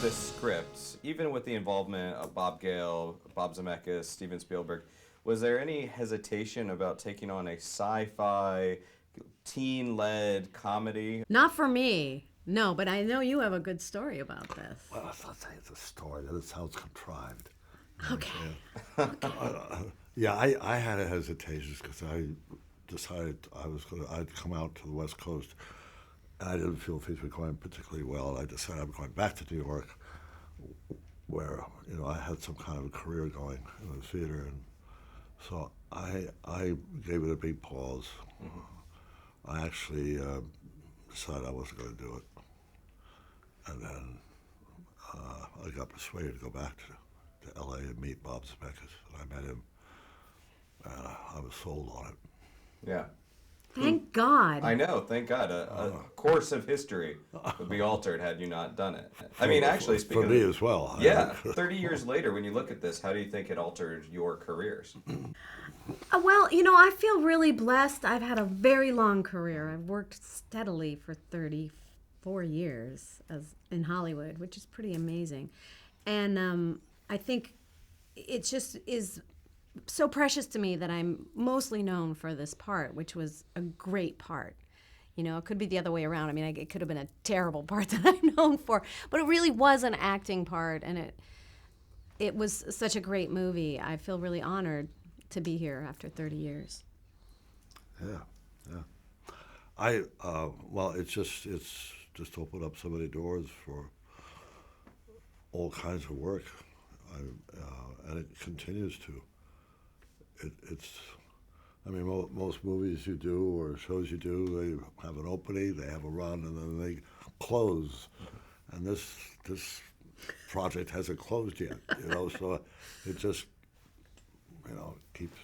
the script, even with the involvement of Bob Gale, Bob Zemeckis, Steven Spielberg, was there any hesitation about taking on a sci-fi, teen-led comedy? Not for me. No, but I know you have a good story about this. Well, let's not say it's a story. That sounds contrived. Okay. Yeah, I had a hesitation because I decided I'd come out to the West Coast, and I didn't feel things were going particularly well. I decided I'm going back to New York, where I had some kind of a career going in the theater, and so I gave it a big pause. Mm-hmm. I actually decided I wasn't going to do it, and then I got persuaded to go back to L.A. and meet Bob Zemeckis, and I met him, and I was sold on it. Yeah. Thank God. I know, thank God. A course of history would be altered had you not done it. I mean, actually, speaking for me as well. Yeah, 30 years later, when you look at this, how do you think it altered your careers? Well, I feel really blessed. I've had a very long career. I've worked steadily for 34 years in Hollywood, which is pretty amazing. And I think it just is so precious to me that I'm mostly known for this part, which was a great part. It could be the other way around. I mean, it could have been a terrible part that I'm known for, but it really was an acting part, and it was such a great movie. I feel really honored to be here after 30 years. Yeah. Well, it's just opened up so many doors for all kinds of work, and it continues to. Most movies you do or shows you do, they have an opening, they have a run, and then they close. And this project hasn't closed yet, so it just, keeps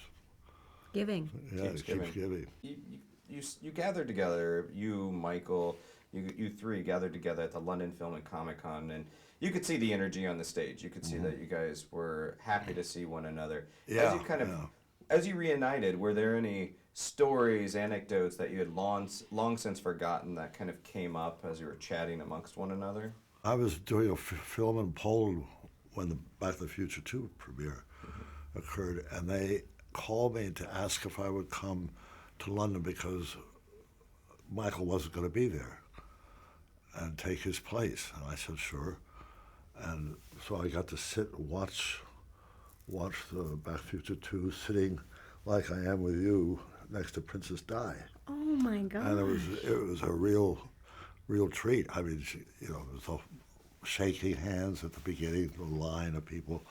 giving. Yeah, it keeps giving. You gathered together, you, Michael, you three gathered together at the London Film and Comic Con, and you could see the energy on the stage. You could see that you guys were happy to see one another. Yeah, As you reunited, were there any stories, anecdotes that you had long since forgotten that kind of came up as you were chatting amongst one another? I was doing a film in Poland when the Back to the Future 2 premiere occurred, and they called me to ask if I would come to London because Michael wasn't going to be there and take his place. And I said, sure. And so I got to sit and watch the Back to the Future 2 sitting like I am with you next to Princess Di. Oh my God! And it was a real treat. I mean, it was all shaking hands at the beginning, the line of people.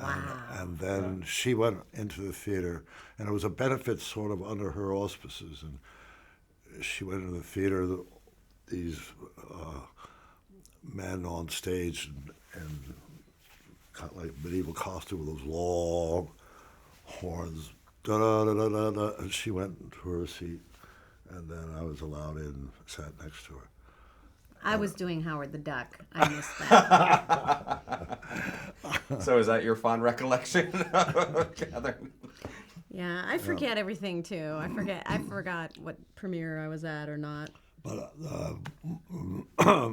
Wow. And then she went into the theater, and it was a benefit sort of under her auspices. And she went into the theater, these men on stage and kind of like medieval costume with those long horns, da-da-da-da-da, and she went to her seat, and then I was allowed in and sat next to her. I was doing Howard the Duck. I missed that. So is that your fond recollection, Catherine? Yeah, I forget everything too. I forgot what premiere I was at or not. But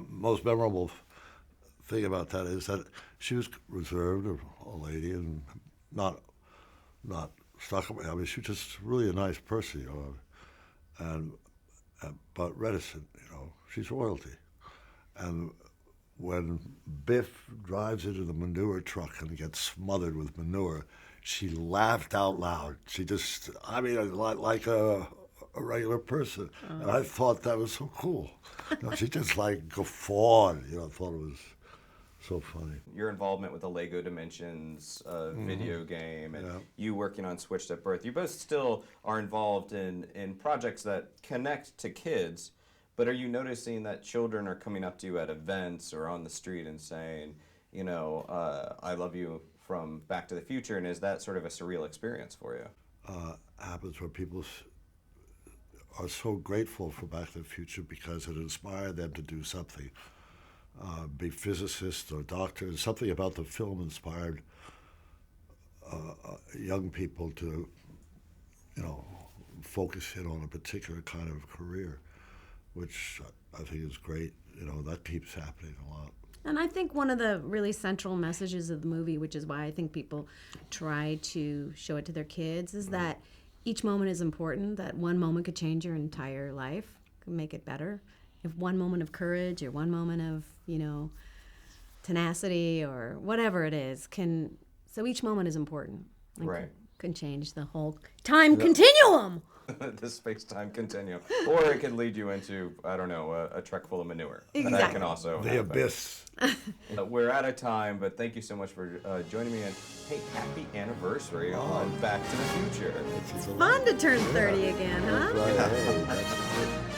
most memorable thing about that is that she was reserved, a lady, and not stuck. I mean, she was just really a nice person, but reticent. She's royalty. And when Biff drives into the manure truck and gets smothered with manure, she laughed out loud. She just, like a regular person. And I thought that was so cool. She just guffawed, thought it was so funny. Your involvement with the Lego Dimensions video game and you working on Switched at Birth, you both still are involved in projects that connect to kids, but are you noticing that children are coming up to you at events or on the street and saying, I love you from Back to the Future, and is that sort of a surreal experience for you? Happens where people are so grateful for Back to the Future because it inspired them to do something. Be physicists or doctors. Something about the film inspired young people to, focus in on a particular kind of career, which I think is great. That keeps happening a lot. And I think one of the really central messages of the movie, which is why I think people try to show it to their kids, is that each moment is important, that one moment could change your entire life, could make it better. If one moment of courage or one moment of, tenacity or whatever it is so each moment is important. Right. Can change the whole time continuum. The space-time continuum. Or it could lead you into, I don't know, a truck full of manure. Exactly. That can also The happen. abyss. We're out of time, but thank you so much for joining me. And hey, happy anniversary on Back to the Future. It's Fun to turn 30 again, huh? Right. Hey, that's